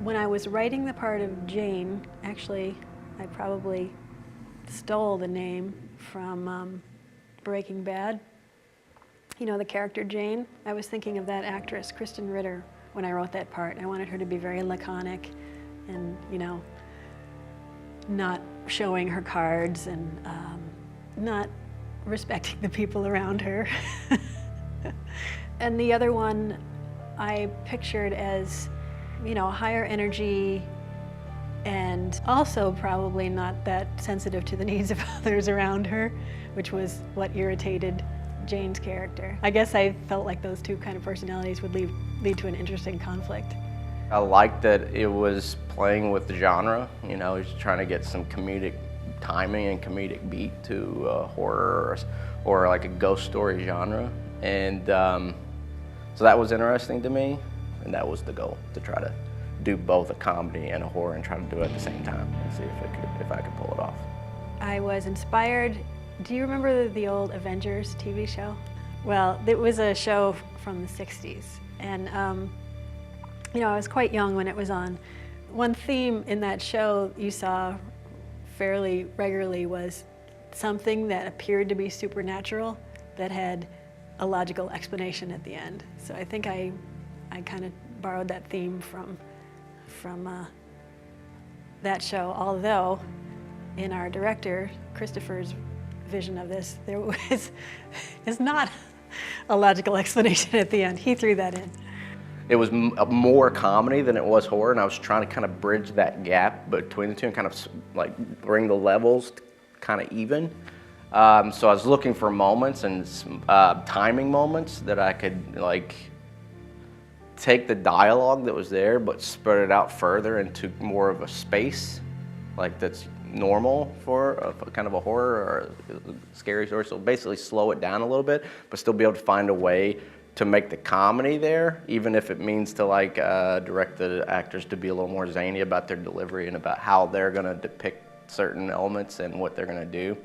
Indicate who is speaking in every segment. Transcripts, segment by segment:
Speaker 1: When I was writing the part of Jane, actually, I probably stole the name from Breaking Bad. You know, the character Jane? I was thinking of that actress, Kristen Ritter, when I wrote that part. I wanted her to be very laconic and, you know, not showing her cards and not respecting the people around her. And the other one I pictured as, you know, higher energy and also probably not that sensitive to the needs of others around her, which was what irritated Jane's character. I guess I felt like those two kind of personalities would lead to an interesting conflict.
Speaker 2: I liked that it was playing with the genre, you know, he's trying to get some comedic timing and comedic beat to horror or like a ghost story genre. And so that was interesting to me, and that was the goal, to try to do both a comedy and a horror and try to do it at the same time and see if I could pull it off. I
Speaker 1: was inspired. Do you remember the old Avengers TV show? Well, it was a show from the 60s, and you know, I was quite young when it was on. One theme in that show you saw fairly regularly was something that appeared to be supernatural that had a logical explanation at the end. So I think I kind of borrowed that theme from that show, although in our director, Christopher's vision of this, there is not a logical explanation at the end. He threw that in.
Speaker 2: It was more comedy than it was horror, and I was trying to kind of bridge that gap between the two and kind of like bring the levels kind of even. So I was looking for moments and timing moments that I could like take the dialogue that was there but spread it out further into more of a space like that's normal for a kind of a horror or a scary story. So basically slow it down a little bit but still be able to find a way to make the comedy there, even if it means to like direct the actors to be a little more zany about their delivery and about how they're going to depict certain elements and what they're going to do.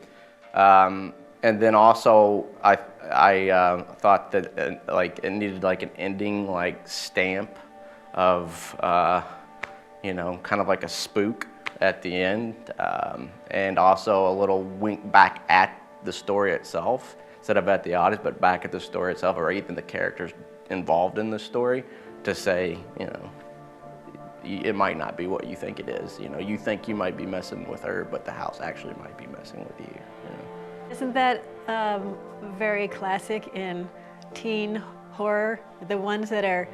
Speaker 2: And then also, I thought that like it needed like an ending like stamp of you know, kind of like a spook at the end, and also a little wink back at the story itself instead of at the audience, but back at the story itself, or even the characters involved in the story, to say, you know, it might not be what you think it is. You know, you think you might be messing with her, but the house actually might be messing with you. You know?
Speaker 1: Isn't that very classic in teen horror? The ones that are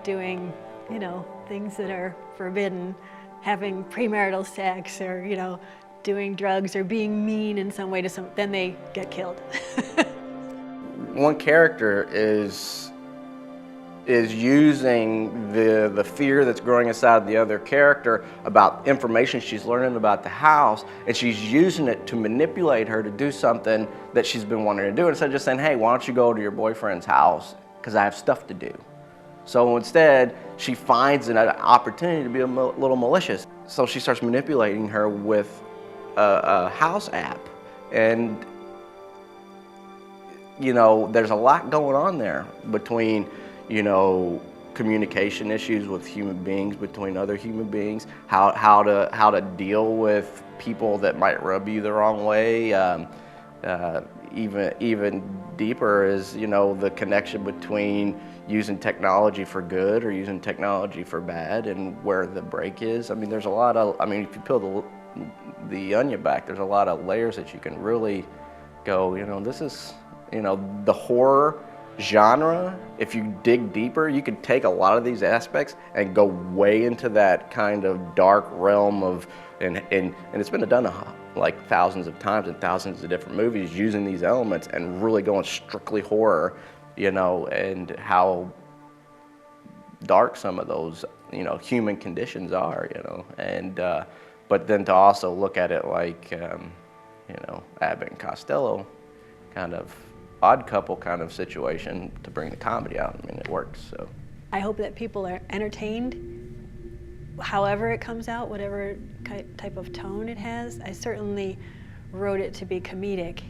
Speaker 1: doing, you know, things that are forbidden, having premarital sex, or, you know, doing drugs or being mean in some way to some, then they get killed.
Speaker 2: One character is using the fear that's growing inside the other character about information she's learning about the house, and she's using it to manipulate her to do something that she's been wanting to do, instead of just saying, hey, why don't you go to your boyfriend's house, because I have stuff to do. So instead, she finds an opportunity to be a little malicious. So she starts manipulating her with a house app. And you know, there's a lot going on there between, you know, communication issues with human beings, between other human beings, how to deal with people that might rub you the wrong way. Even deeper is, you know, the connection between using technology for good or using technology for bad, and where the break is. I mean, there's a lot of, I mean, if you peel the onion back, there's a lot of layers that you can really go, you know, this is, you know, the horror genre, if you dig deeper, you could take a lot of these aspects and go way into that kind of dark realm of, and it's been done like thousands of times in thousands of different movies, using these elements and really going strictly horror, you know, and how dark some of those, you know, human conditions are, you know, and but then to also look at it like, you know, Abbott and Costello kind of odd couple kind of situation to bring the comedy out. I mean, it works. So
Speaker 1: I hope that people are entertained however it comes out, whatever type of tone it has. I certainly wrote it to be comedic,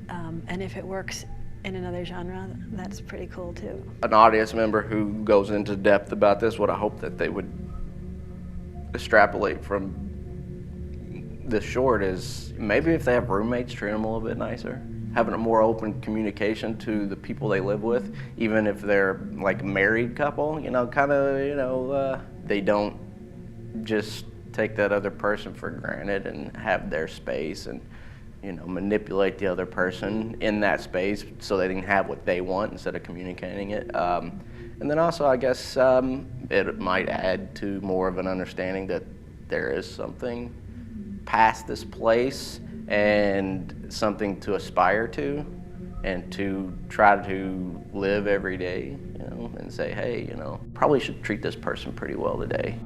Speaker 1: and if it works in another genre, that's pretty cool too.
Speaker 2: An audience member who goes into depth about this, what I hope that they would extrapolate from this short is maybe if they have roommates, treat them a little bit nicer. Having a more open communication to the people they live with, even if they're like a married couple, they don't just take that other person for granted and have their space and, manipulate the other person in that space so they can have what they want instead of communicating it. And then also, I guess, it might add to more of an understanding that there is something past this place and something to aspire to and to try to live every day, and say, hey, probably should treat this person pretty well today.